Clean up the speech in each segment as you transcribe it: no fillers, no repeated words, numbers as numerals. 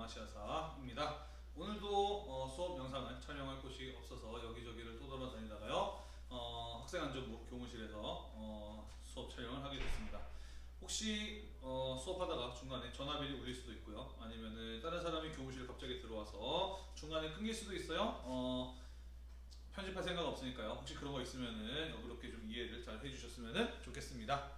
아시아사입니다. 오늘도 수업 영상을 촬영할 곳이 없어서 여기저기를 떠돌아다니다가요 학생안전부 교무실에서 수업 촬영을 하게 됐습니다. 혹시 수업하다가 중간에 전화벨이 울릴 수도 있고요, 아니면은 다른 사람이 교무실에 갑자기 들어와서 중간에 끊길 수도 있어요. 편집할 생각 없으니까요. 혹시 그런 거 있으면은 그렇게 좀 이해를 잘 해주셨으면 좋겠습니다.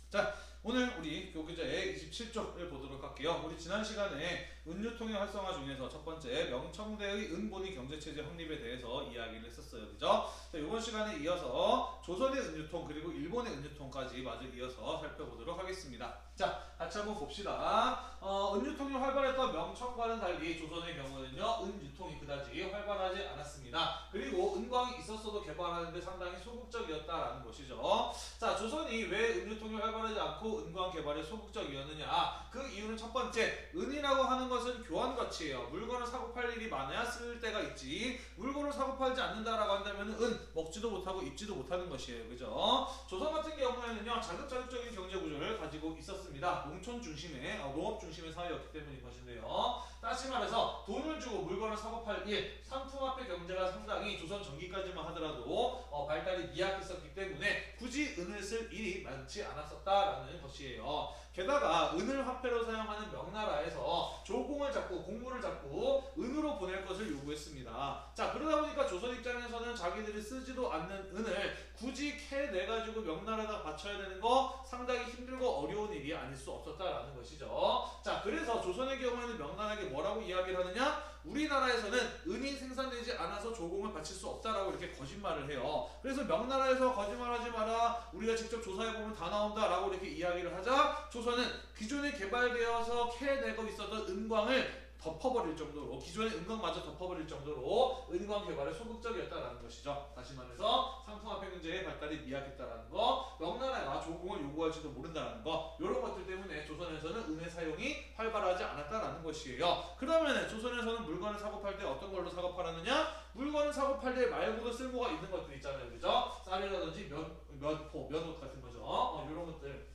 자, 오늘 우리 교교자의 27쪽을 보도록 할게요. 우리 지난 시간에 은유통일 활성화 중에서 첫 번째 명청대의 은본위 경제체제 확립에 대해서 이야기를 했었어요. 그죠? 자, 이번 시간에 이어서 조선의 은유통 그리고 일본의 은유통까지 마저 이어서 살펴보도록 하겠습니다. 자, 같이 한번 봅시다. 은유통이 활발했던 명청과는 달리 조선의 경우는요, 은유통이 그다지 활발하지 않았습니다. 그리고 은광이 있었어도 개발하는데 상당히 소극적이었다라는 것이죠. 자, 조선이 왜 은유통이 활발하지 않고 은광 개발에 소극적이었느냐? 그 이유는 첫 번째, 은이라고 하는 것은 교환 가치예요. 물건을 사고 팔 일이 많아야 쓸 때가 있지, 물건을 사고 팔지 않는다라고 한다면 은 먹지도 못하고 입지도 못하는 것이에요. 그죠? 조선 같은 경우에는요, 자급자족적인 경제 구조를 가지고 있었습니다. 농촌 중심의 농업 중심의 사회였기 때문인 것인데요. 다시 말해서 돈을 주고 물건을 사고 팔 일, 상품화폐 경제가 상당히 조선 전기까지만 하더라도 발달이 미약했었기 때문에 굳이 은을 쓸 일이 많지 않았었다라는 것이에요. 게다가 은을 화폐로 사용하는 명나라에서 조공을 잡고 공물을 잡고 은으로 보낼 것을 요구했습니다. 자, 그러다 보니까 조선 입장에서는 자기들이 쓰지도 않는 은을 굳이 캐내가지고 명나라에다 바쳐야 되는 거 상당히 힘들고 어려운 일이 아닐 수 없었다라는 것이죠. 자, 그래서 조선의 경우에는 명나라에게 뭐라고 이야기를 하느냐? 우리나라에서는 은이 생산되지 않아서 조공을 바칠 수 없다라고 이렇게 거짓말을 해요. 그래서 명나라에서 거짓말하지 마라, 우리가 직접 조사해보면 다 나온다라고 이렇게 이야기를 하자 조선은 기존에 개발되어서 캐내고 있었던 은광을 덮어버릴 정도로, 기존의 은광마저 덮어버릴 정도로 은광 개발에 소극적이었다라는 것이죠. 다시 말해서 상품화폐 경제의 발달이 미약했다라는 거, 명나라가 조공을 요구할지도 모른다는 거, 이런 것들 때문에 조선에서는 은의 사용이 활발하지 않았다라는 것이에요. 그러면 조선에서는 물건을 사고 팔 때 어떤 걸로 사고 팔았느냐? 물건을 사고 팔 때 말고도 쓸모가 있는 것들 있잖아요. 그죠? 쌀이라든지 면포, 면옷 같은 거죠. 이런 것들.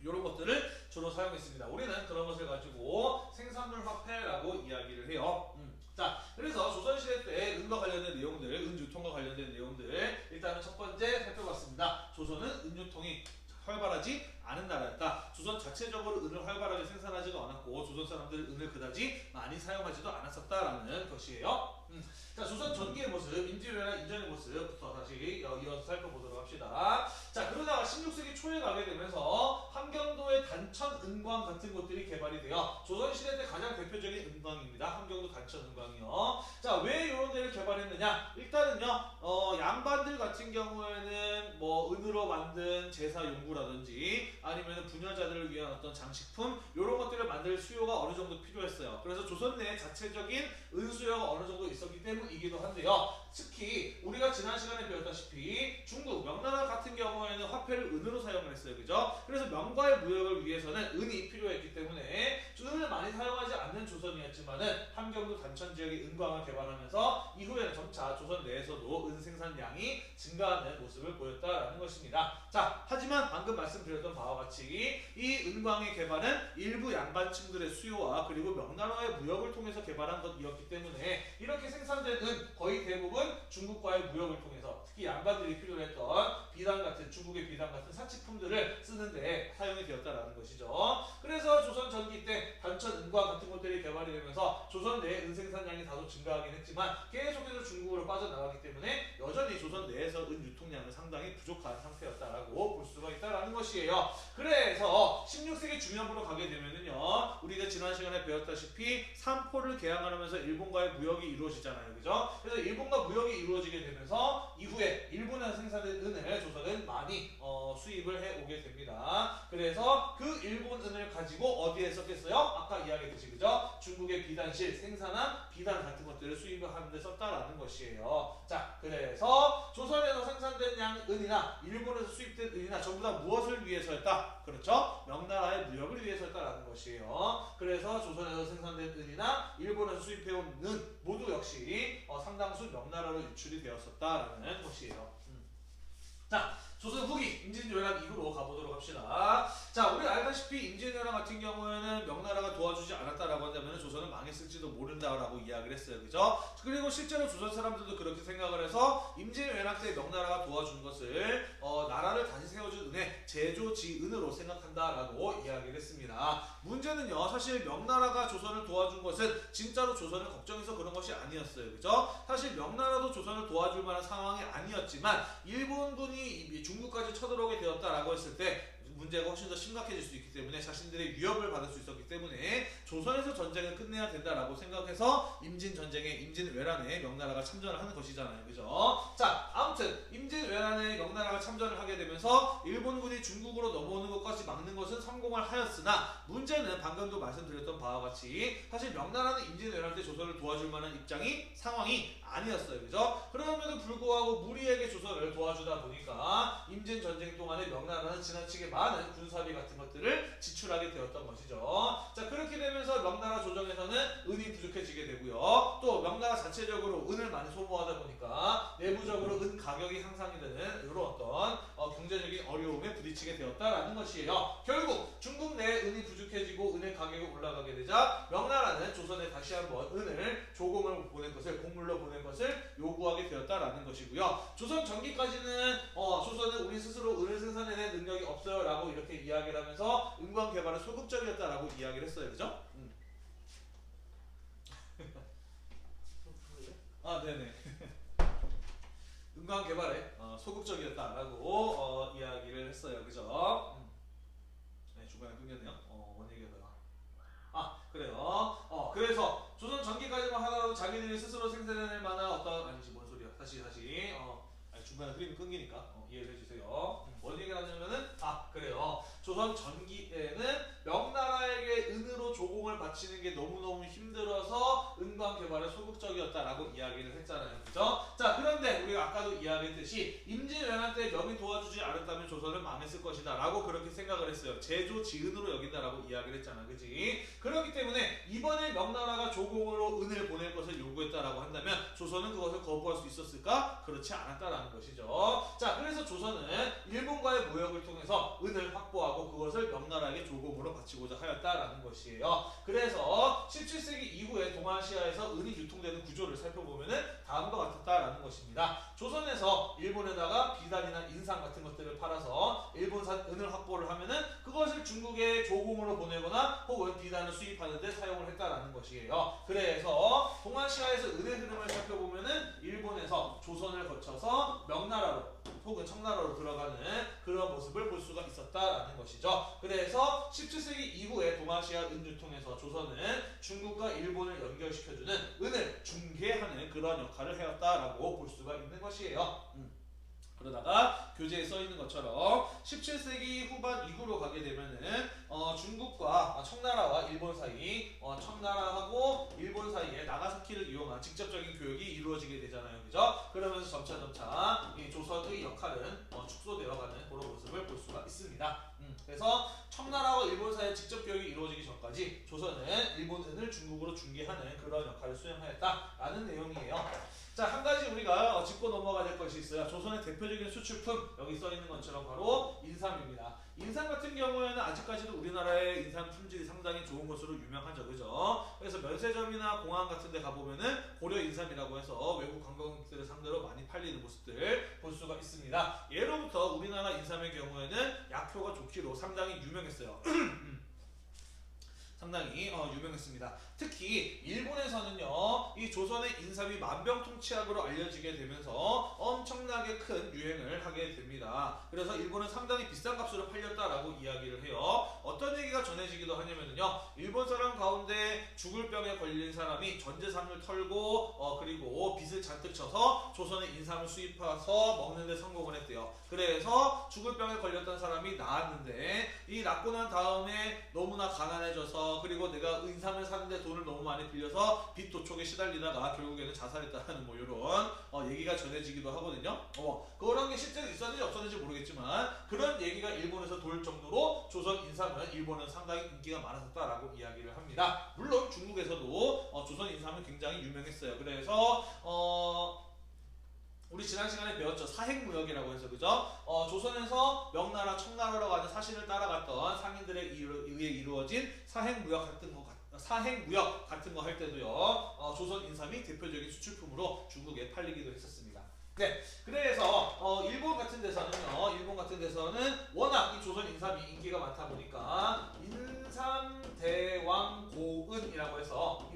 이런 것들을 주로 사용했습니다. 우리는 그런 것을 가지고 생산물 화폐라고 이야기를 해요. 자, 그래서 조선시대 때 은과 관련된 내용들, 은유통과 관련된 내용들 일단은 첫 번째 살펴봤습니다. 조선은 은유통이 활발하지 않은 나라였다. 조선 자체적으로 은을 활발하게 생산하지도 않았고 조선 사람들은 은을 그다지 많이 사용하지도 않았었다라는 것이에요. 자, 조선 전기의 모습, 인지유연한 인전의 모습부터 다시 이어서 살펴보도록 합시다. 자, 그러다가 16세기 초에 가게 되면서 함경도의 단천 은광 같은 곳들이 개발이 되어 조선시대 때 가장 대표적인 은광입니다. 함경도 단천 은광이요. 자, 왜 이런 데를 개발했느냐? 일단은요, 양반들 같은 경우에는 뭐 은으로 만든 제사 용구라든지 아니면 부녀자들을 위한 어떤 장식품 이런 것들을 만들 수요가 어느 정도 필요했어요. 그래서 조선 내 자체적인 은 수요가 어느 정도 있었기 때문이기도 한데요. 특히 우리가 지난 시간에 배웠다시피 중국, 명나라 같은 경우에는 화폐를 은으로 사용을 했어요. 그죠? 그래서 명과의 무역을 위해서는 은이 필요했기 때문에 은을 많이 사용하지 않는 조선이었지만은 함경도 단천 지역의 은광을 개발하면서 이후에는 점차 조선 내에서도 은 생산량이 증가하는 모습을 보였다라는 것입니다. 자, 하지만 방금 말씀드렸던 바와 같이 이 은광의 개발은 일부 양반층들의 수요와 그리고 명나라의 무역을 통해서 개발한 것이었기 때문에 이렇게 생산된 은 거의 대부분 중국과의 무역을 통해서 특히 양반들이 필요했던 비단 같은, 중국의 비단 같은 사치품들을 쓰는데 사용이 되었다라는 것이죠. 그래서 조선 전기 때 단천 은광 같은 것들이 개발이 되면서 조선 내의 은 생산량이 다소 증가하긴 했지만 계속해서 중국으로 빠져나가기 때문에 여전히 조선 내에서 은 유통량은 상당히 부족한 상태였다라고 볼 수가 있다라는 것이에요. 그래서 16세기 중엽으로 가게 되면은요, 우리가 지난 시간에 배웠다시피 삼포를 개항하면서 일본과의 무역이 이루어지잖아요. 그죠? 그래서 일본과 무역이 이루어지게 되면서 이후에 일본에서 생산된 은을 조선은 많이 수입을 해오게 됩니다. 그래서 그 일본 은을 가지고 어디에 썼겠어요? 아까 이야기했듯이, 그죠? 중국의 비단실 생산한 비단 같은 것들을 수입을 하는 데 썼다라는 것이에요. 자, 그래서 조선에서 생산된 은이나 일본에서 수입된 은이나 전부 다 무엇을 위해서였다? 그렇죠? 명나라의 무역을 위해서였다라는 것이에요. 그래서 조선에서 생산된 은이나 일본에서 수입해온 은 모두 역시 상당수 명나라로 유출이 되었었다라는 것이에요. 자, 조선 후기 임진왜란 이후로 가보도록 합시다. 자, 우리 알다시피 임진왜란 같은 경우에는 명나라가 도와주지 않았다라고 한다면 조선은 망했을지도 모른다라고 이야기를 했어요. 그죠? 그리고 실제로 조선 사람들도 그렇게 생각을 해서 임진왜란 때 명나라가 도와준 것을 나라를 다시 세워준 은혜, 제조지은으로 생각한다라고 이야기를 했습니다. 문제는요, 사실 명나라가 조선을 도와준 것은 진짜로 조선을 걱정해서 그런 것이 아니었어요. 그죠? 사실 명나라도 조선을 도와줄 만한 상황이 아니었지만 일본군이 중국까지 쳐들어오게 되었다라고 했을 때 문제가 훨씬 더 심각해질 수 있기 때문에 자신들의 위협을 받을 수 있었기 때문에 조선에서 전쟁을 끝내야 된다라고 생각해서 임진왜란에 명나라가 참전을 하는 것이잖아요. 그죠? 자, 아무튼 임진왜란에 명나라가 참전을 하게 되면서 일본군이 중국으로 넘어오는 것까지 막는 것은 성공을 하였으나 문제는 방금도 말씀드렸던 바와 같이 사실 명나라는 임진왜란 때 조선을 도와줄 만한 상황이 아니었어요. 그죠? 그럼에도 불구하고 무리에게 조선을 도와주다 보니까 임진전쟁 동안에 명나라는 지나치게 많은 군사비 같은 것들을 지출하게 되었던 것이죠. 자, 그렇게 되면서 명나라 조정에서는 은이 부족해지게 되고요. 또 명나라 자체적으로 은을 많이 소모하다 보니까 내부적으로 은 가격이 향상이 되는 이런 어떤 경제적인 어려움에 부딪히게 되었다라는 것이에요. 결국 중국 내 은이 부족해지고 은의 가격이 올라가게 되자 명나라는 조선에 다시 한번 은을 조공을 보낸 것을 곡물로 보낸 것을 요구하게 되었다라는 것이고요. 조선 전기까지는 조선은 우리 스스로 은을 생산해낼 능력이 없어요라고 이렇게 이야기를 하면서 은광 개발은 소극적이었다라고 이야기를 했어요. 그죠? 네네. 은광 개발에 소극적이었다라고 이야기를 했어요. 그죠? 네, 중간에 끊겼네요. 뭔 얘기하다가. 그래요. 그래서 조선 전기까지만 하더라도 자기들이 스스로 생산해낼 만한 아니지, 뭔 소리야. 다시. 중간에 흐름이 끊기니까 이해를 해주세요. 뭔 얘기를 하냐면은, 그래요. 조선 전기에는 명나라에게 은으로 조공을 바치는 게 너무너무 힘들어서 은광 개발에 소극적이었다라고 이야기를 했잖아요. 그죠? 자, 그런데 우리가 아까도 이야기했듯이 임진왜란 때 명이 도와주지 않았다면 조선은 망했을 것이다 라고 그렇게 생각을 했어요. 제조지은으로 여긴다라고 이야기를 했잖아. 그치? 그렇기 때문에 이번에 명나라가 조공으로 은을 보낼 것을 요구했다라고 한다면 조선은 그것을 거부할 수 있었을까? 그렇지 않았다라는 것이죠. 자, 그래서 조선은 일본과의 무역을 통해서 은을 확보하고 그것을 명나라에게 조공으로 바치고자 하였다라는 것이에요. 그래서 17세기 이후에 동아시아에서 은이 유통되는 구조를 살펴보면은 다음과 같았다라는 것입니다. 조선에서 일본에다가 비단이나 인상 같은 것들을 팔아서 일본산 은을 확보를 하면은 그것을 중국에 조공으로 보내거나 혹은 비단을 수입하는 데 사용을 했다라는 것이에요. 그래서 동아시아에서 은의 흐름을 살펴보면은 일본에서 조선을 거쳐서 명나라로 혹은 청나라로 들어가는 그런 모습을 볼 수가 있었다라는 것이죠. 그래서 17세기 이후에 동아시아 은유통에서 조선은 중국과 일본을 연결시켜주는 은을 중개하는 그런 역할을 해왔다라고 볼 수가 있는 것이에요. 그러다가 교재에 써 있는 것처럼 17세기 후반 이후로 가게 되면은 중국과 청나라와 일본 사이, 청나라하고 일본 사이에 나가사키를 이용한 직접적인 교육이 이루어지게 되잖아요. 그죠? 그러면서 점차 이 조선의 역할은 축소되어가는 그런 모습을 볼 수가 있습니다. 그래서 청나라와 일본 사이에 직접 교육이 이루어지기 전까지 조선은 일본을 중국으로 중개하는 그런 역할을 수행하였다라는 내용이에요. 자, 한 가지 우리가 짚고 넘어가야 될 것이 있어요. 조선의 대표적인 수출품, 여기 써 있는 것처럼 바로 인삼입니다. 인삼 같은 경우에는 아직까지도 우리나라의 인삼 품질이 상당히 좋은 것으로 유명하죠. 그죠? 그래서 면세점이나 공항 같은 데 가보면은 고려 인삼이라고 해서 외국 관광객들을 상대로 많이 팔리는 모습들 볼 수가 있습니다. 예로부터 우리나라 인삼의 경우에는 약효가 좋기로 상당히 유명했어요. 상당히 유명했습니다. 특히 일본에서는요, 이 조선의 인삼이 만병통치약으로 알려지게 되면서 엄청나게 큰 유행을 하게 됩니다. 그래서 일본은 상당히 비싼 값으로 팔렸다라고 이야기를 해요. 어떤 얘기가 전해지기도 하냐면요, 일본 사람 가운데 죽을 병에 걸린 사람이 전 재산을 털고 그리고 빚을 잔뜩 쳐서 조선의 인삼을 수입해서 먹는 데 성공을 했대요. 그래서 죽을 병에 걸렸던 사람이 나았는데 이 낫고 난 다음에 너무나 가난해져서 그리고 내가 인삼을 사는데 돈을 너무 많이 빌려서 빚 도촉에 시달리다가 결국에는 자살했다는 뭐 이런 얘기가 전해지기도 하거든요. 그런 게 실제로 있었는지 없었는지 모르겠지만 그런 얘기가 일본에서 돌 정도로 조선 인삼은 일본은 상당히 인기가 많았었다라고 이야기를 합니다. 물론 중국에서도 조선 인삼은 굉장히 유명했어요. 그래서 우리 지난 시간에 배웠죠. 사행무역이라고 해서 그죠? 조선에서 명나라, 청나라라고 하는 사신을 따라갔던 상인들에 의해 이루어진 사행무역 같은 거 할 때도요. 조선 인삼이 대표적인 수출품으로 중국에 팔리기도 했었습니다. 네, 그래서 일본 같은 데서는 워낙 이 조선 인삼이 인기가 많다 보니까 인삼대왕고은이라고 해서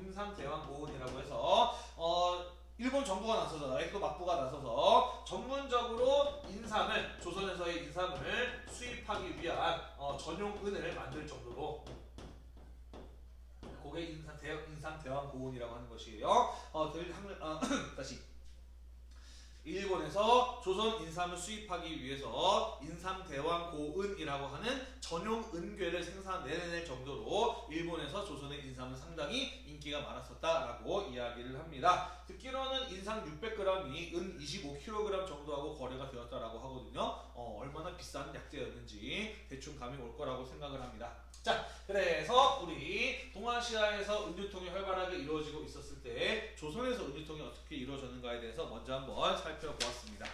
일본 정부가 나서서 에코 막부가 나서서 전문적으로 조선에서의 인삼을 수입하기 위한 전용은을 만들 정도로 그게 인삼대왕고은이라고 하는 것이에요. 다시 일본에서 조선 인삼을 수입하기 위해서 인삼대왕고은이라고 하는 전용 은괴를 생산해낼 정도로 일본에서 조선의 인삼은 상당히 인기가 많았었다라고 이야기를 합니다. 듣기로는 인삼 600g이 은 25kg 정도하고 거래가 되었다라고 하거든요. 얼마나 비싼 약재였는지 대충 감이 올 거라고 생각을 합니다. 자, 그래서 우리 동아시아에서 은유통이 활발하게 이루어지고 있었을 때 조선에서 은유통이 어떻게 이루어졌는가에 대해서 먼저 한번 살펴보았습니다.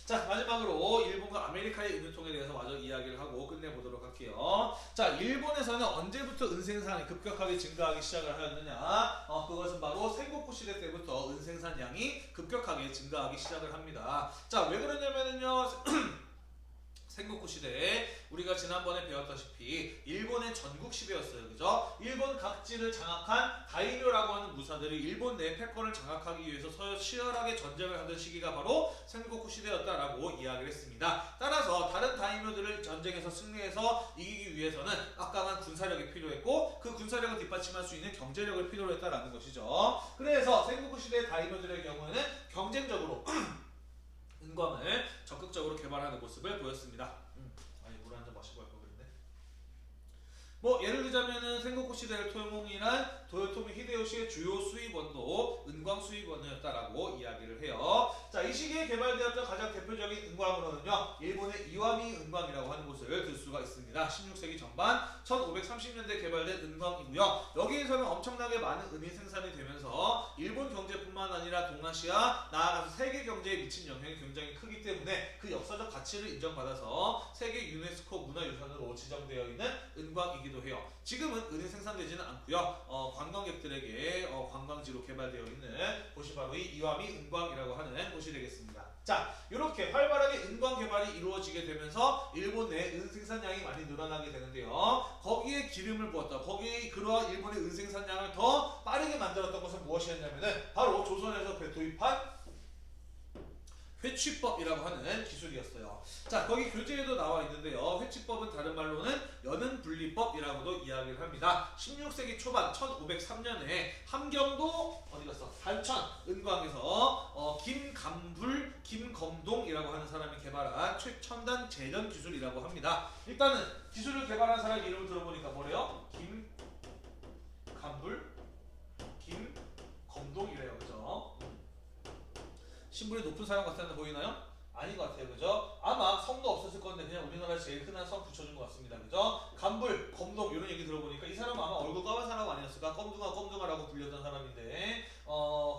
자, 마지막으로 일본과 아메리카의 은유통에 대해서 마저 이야기를 하고 끝내보도록 할게요. 자, 일본에서는 언제부터 은생산이 급격하게 증가하기 시작을 하였느냐? 그것은 바로 생고쿠 시대 때부터 은생산량이 급격하게 증가하기 시작을 합니다. 자, 왜 그러냐면은요. 생고쿠 시대에 우리가 지난번에 배웠다시피 일본의 전국 시대였어요. 그죠? 일본 각지를 장악한 다이묘라고 하는 무사들이 일본 내 패권을 장악하기 위해서 치열하게 전쟁을 하던 시기가 바로 생고쿠 시대였다라고 이야기를 했습니다. 따라서 다른 다이묘들을 전쟁에서 승리해서 이기기 위해서는 막강한 군사력이 필요했고 그 군사력을 뒷받침할 수 있는 경제력을 필요로 했다라는 것이죠. 그래서 생고쿠 시대의 다이묘들의 경우에는 경쟁적으로 은광을 적극적으로 개발하는 모습을 보였습니다. 아니 물 한 잔 마시고 할 걸 그랬네. 예를 들자면은 생고쿠 시대를 통일한 도요토미 히데요시의 주요 수입원도 은광 수입원이었다라고 이야기를 해요. 자, 이 시기에 개발되었던 가장 대표적인 은광으로는요, 일본의 이와미 은광이라고 하는 곳을 들 수가 있습니다. 16세기 전반 1530년대 개발된 은광이고요. 여기에서는 엄청나게 많은 은이 생산이 되면서 일본 경제뿐만 아니라 동아시아, 나아가서 세계 경제에 미친 영향이 굉장히 크기 때문에 그 역사적 가치를 인정받아서 세계 유네스코 문화유산으로 지정되어 있는 은광이기도 해요. 지금은 은이 생산되지는 않고요. 관광객들에게 관광지로 개발되어 있는 곳이 바로 이 이와미 은광이라고 하는 곳이 되겠습니다. 자, 이렇게 활발하게 은광 개발이 이루어지게 되면서 일본 내 은 생산량이 많이 늘어나게 되는데요. 거기에 기름을 부었다. 거기에 그러한 일본의 은 생산량을 더 빠르게 만들었던 것은 무엇이었냐면은 바로 조선에서 도입한 회취법이라고 하는 기술이었어요. 자, 거기 교재에도 나와 있는데요. 회취법은 다른 말로는 연은분리법이라고도 이야기를 합니다. 16세기 초반 1503년에 함경도 단천 은광에서 김검동이라고 하는 사람이 개발한 최첨단 제련 기술이라고 합니다. 일단은 기술을 개발한 사람 이름을 들어보니까 뭐래요? 김검동이래요. 그죠? 신분이 높은 사람 같았는데 보이나요? 아닌 것 같아요. 그죠? 아마 성도 없었을 건데 그냥 우리나라에 제일 흔한 성 붙여준 것 같습니다. 그죠? 간불, 검동 이런 얘기 들어보니까 이 사람은 아마 얼굴 까만 사람 아니었을까? 껌둥아라고 불렸던 사람인데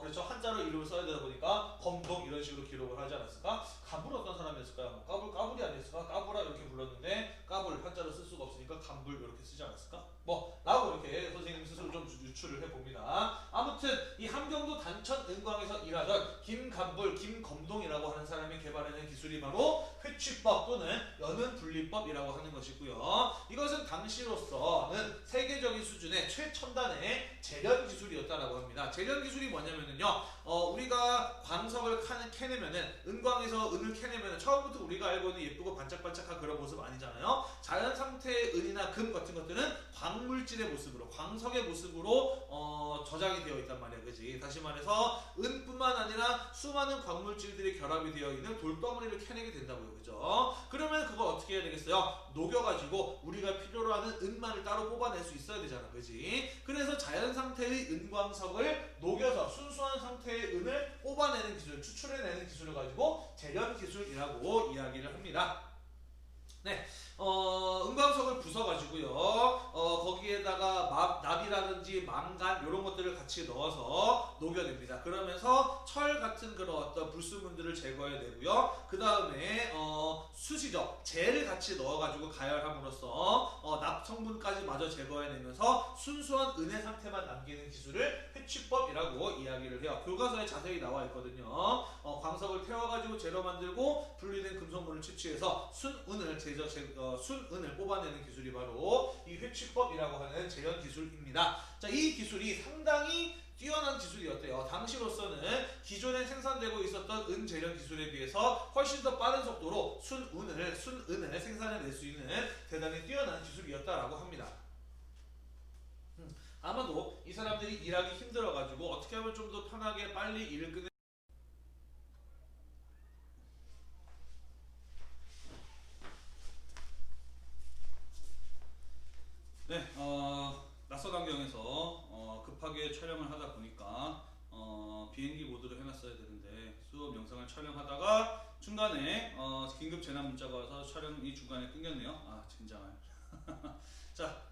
그렇죠. 한자로 이름을 써야 되다 보니까 검동 이런 식으로 기록을 하지 않았을까? 간불 어떤 사람이었을까요? 까불이 아니었을까? 까불아 이렇게 불렀는데 까불 한자로 쓸 수가 없으니까 간불 이렇게 쓰지 않았을까? 라고 이렇게 선생님 스스로 좀 유추를 해봅니다. 아무튼 이 함경도 단천 은광에서 일하던 김검동이라고 하는 사람이 개발해낸 기술이 바로 회취법 또는 연은분리법이라고 하는 것이고요. 이것은 당시로서는 세계적인 수준의 최첨단의 제련 기술이었다라고 합니다. 제련 기술이 뭐냐면요, 우리가 광석을 캐내면은 은광에서 은을 캐내면은 처음부터 우리가 알고 있는 예쁘고 반짝반짝한 그런 모습 아니잖아요. 자연 상태의 은이나 금 같은 것들은 광물질의 모습으로, 광석의 모습으로 저장이 되어 있단 말이야, 그지? 다시 말해서 은뿐만 아니라 수많은 광물질들이 결합이 되어 있는 돌덩어리를 캐내게 된다고요, 그죠? 그러면 그걸 어떻게 해야 되겠어요? 녹여가지고 우리가 필요로 하는 은만을 따로 뽑아낼 수 있어야 되잖아, 그지? 그래서 자연 상태의 은광석을 녹여서 순수한 상태의 은을 뽑아내는 기술, 추출해내는 기술을 가지고 제련 기술이라고 이야기를 합니다. 네, 은광석을 부숴가지고요. 거기에다가 납이라든지 망간 이런 것들을 같이 넣어서 녹여냅니다. 그러면서 철 같은 그런 어떤 불순물들을 제거해 내고요. 그 다음에 수시죠. 젤을 같이 넣어가지고 가열함으로써 납 성분까지 마저 제거해내면서 순수한 은의 상태만 남기는 기술을 회취법이라고 이야기를 해요. 교과서에 자세히 나와 있거든요. 광석을 태워가지고 재료 만들고 분리된 금속물을 채취해서 순은을 뽑아내는 기술이 바로 이 회취법이라고 하는 재현 기술입니다. 자, 이 기술이 상당히 뛰어난 기술이었대요. 당시로서는 기존에 생산되고 있었던 은 재련 기술에 비해서 훨씬 더 빠른 속도로 순은을 생산해낼 수 있는 대단히 뛰어난 기술이었다라고 합니다. 아마도 이 사람들이 일하기 힘들어가지고 어떻게 하면 좀 더 편하게 빨리 일을 끝내 네, 낯선 환경에서 급하게 촬영을 하다 보니까 비행기 모드로 해놨어야 되는데 수업 영상을 촬영하다가 중간에 긴급 재난 문자가 와서 촬영이 중간에 끊겼네요. 아, 젠장할. 자,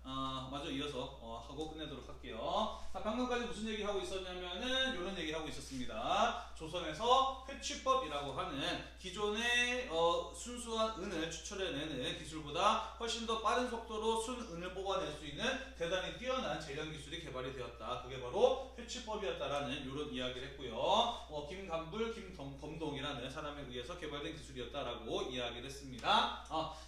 마저 이어서 하고 끝내도록 할게요. 자, 방금까지 무슨 얘기하고 있었냐면은 이런 얘기하고 있었습니다. 조선에서 회취법이라고 하는 기존의 순수한 은을 추출해내는 기술보다 훨씬 더 빠른 속도로 순은을 뽑아낼 수 있는 대단히 뛰어난 재련 기술이 개발이 되었다. 그게 바로 회취법이었다라는 이런 이야기를 했고요. 김감불, 김검동이라는 사람에 의해서 개발된 기술이었다라고 이야기를 했습니다.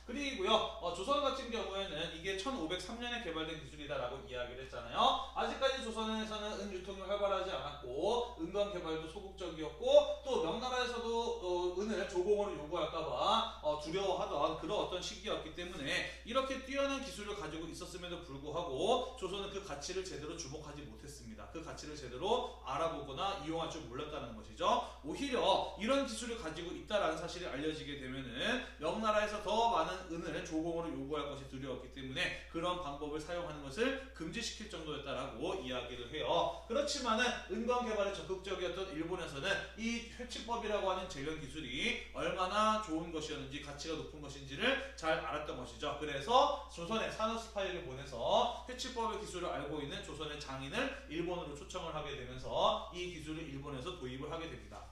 그리고요, 조선 같은 경우에는 이게 1503년에 개발된 기술이다라고 이야기를 했잖아요. 아직까지 조선에서는 은 유통이 활발하지 않았고 은광 개발도 소극적이었고 또 명나라에서도 은을 조공으로 요구할까봐 두려워하던 그런 어떤 시기였기 때문에 이렇게 뛰어난 기술을 가지고 있었음에도 불구하고 조선은 그 가치를 제대로 주목하지 못했습니다. 그 가치를 제대로 알아보거나 이용할 줄 몰랐다는 것이죠. 오히려 이런 기술을 가지고 있다라는 사실이 알려지게 되면은 명나라에서 더 많은 은을 조공으로 요구할 것이 두려웠기 때문에 그런 방법을 사용하는 것을 금지시킬 정도였다라고 이야기를 해요. 그렇지만은 은광 개발에 적극적이었던 일본에서는 이 회취법이라고 하는 재련 기술이 얼마나 좋은 것이었는지 가치가 높은 것인지를 잘 알았던 것이죠. 그래서 조선의 산업 스파이를 보내서 회취법의 기술을 알고 있는 조선의 장인을 일본으로 초청을 하게 되면서 이 기술을 일본에서 도입을 하게 됩니다.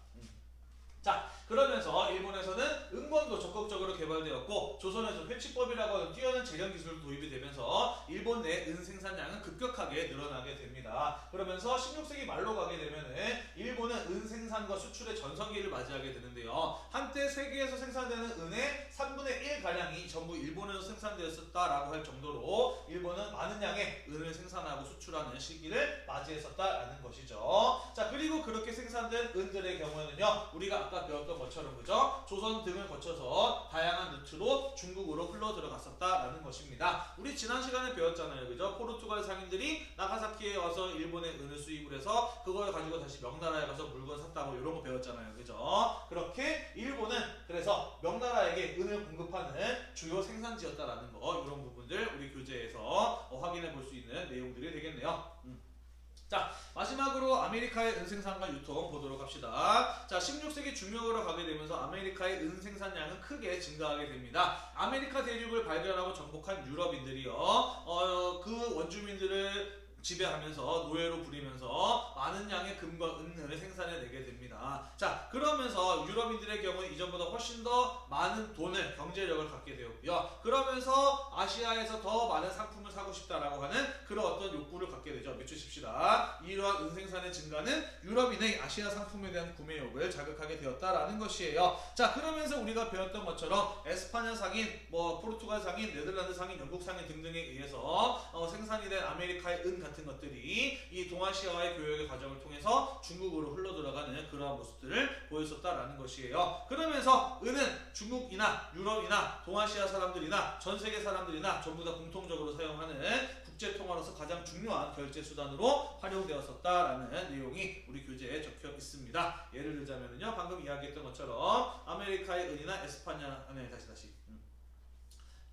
자, 그러면서 일본에서는 은광도 적극적으로 개발되었고 조선에서 회취법이라고 하는 뛰어난 재련 기술도 도입이 되면서 일본 내 은 생산량은 급격하게 늘어나게 됩니다. 그러면서 16세기 말로 가게 되면은 일본은 은 생산과 수출의 전성기를 맞이하게 되는데요. 한때 세계에서 생산되는 은의 3분의 1 가량이 전부 일본에서 생산되었었다라고 할 정도로 일본은 많은 양의 은을 생산하고 수출하는 시기를 맞이했었다라는 것이죠. 자, 그리고 그렇게 생산된 은들의 경우에는요, 우리가 아까 배웠던 것처럼 그죠? 조선 등을 거쳐서 다양한 루트로 중국으로 흘러 들어갔었다라는 것입니다. 우리 지난 시간에 배웠잖아요, 그죠? 포르투갈 상인들이 나가사키에 와서 일본의 은을 수입을 해서 그걸 가지고 다시 명나라에 가서 물건 샀다 뭐 이런 거 배웠잖아요, 그죠? 그렇게 일본은 그래서 명나라에게 은을 공급하는 주요 생산지였다라는 거, 이런 부분들 우리 교재에서 확인해 볼 수 있는 내용들이 되겠네요. 자, 마지막으로 아메리카의 은 생산과 유통 보도록 합시다. 자, 16세기 중력으로 가게 되면서 아메리카의 은 생산량은 크게 증가하게 됩니다. 아메리카 대륙을 발견하고 정복한 유럽인들이요, 그 원주민들을 지배하면서 노예로 부리면서 많은 양의 금과 은을 생산해내게 됩니다. 자, 그러면서 유럽인들의 경우 이전보다 훨씬 더 많은 돈을, 경제력을 갖게 되었고요. 그러면서 아시아에서 더 많은 상품을 사고 싶다라고 하는 그런 어떤 욕구를 갖게 되죠. 믿으십시다. 이러한 은 생산의 증가는 유럽인의 아시아 상품에 대한 구매욕을 자극하게 되었다라는 것이에요. 자, 그러면서 우리가 배웠던 것처럼 에스파냐 상인, 포르투갈 상인, 네덜란드 상인, 영국 상인 등등에 의해서 생산이 된 아메리카의 은 같은 것들이 이 동아시아와의 교역의 과정을 통해서 중국으로 흘러들어가는 그러한 모습들을 보였었다라는 것이에요. 그러면서 은은 중국이나 유럽이나 동아시아 사람들이나 전 세계 사람들이나 전부 다 공통적으로 사용하는 국제통화로서 가장 중요한 결제수단으로 활용되었었다라는 내용이 우리 교재에 적혀 있습니다. 예를 들자면요, 방금 이야기했던 것처럼 아메리카의 은이나 에스파냐, 다시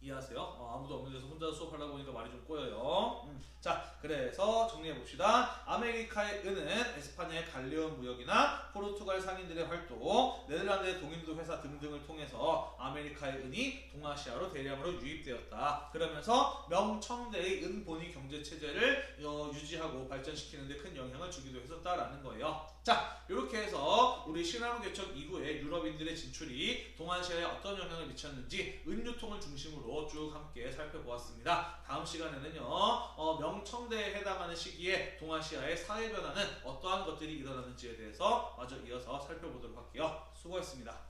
이해하세요? 아무도 없는 데서 혼자 수업하려고 보니까 말이 좀 꼬여요. 자, 그래서 정리해봅시다. 아메리카의 은은 에스파냐의 갈리온 무역이나 포르투갈 상인들의 활동, 네덜란드의 동인도 회사 등등을 통해서 아메리카의 은이 동아시아로 대량으로 유입되었다. 그러면서 명청대의 은본위 경제체제를 유지하고 발전시키는 데 큰 영향을 주기도 했었다라는 거예요. 자, 이렇게 해서 우리 신라로 개척 이후에 유럽인들의 진출이 동아시아에 어떤 영향을 미쳤는지 은유통을 중심으로 쭉 함께 살펴보았습니다. 다음 시간에는요, 명청대에 해당하는 시기에 동아시아의 사회 변화는 어떠한 것들이 일어나는지에 대해서 마저 이어서 살펴보도록 할게요. 수고했습니다.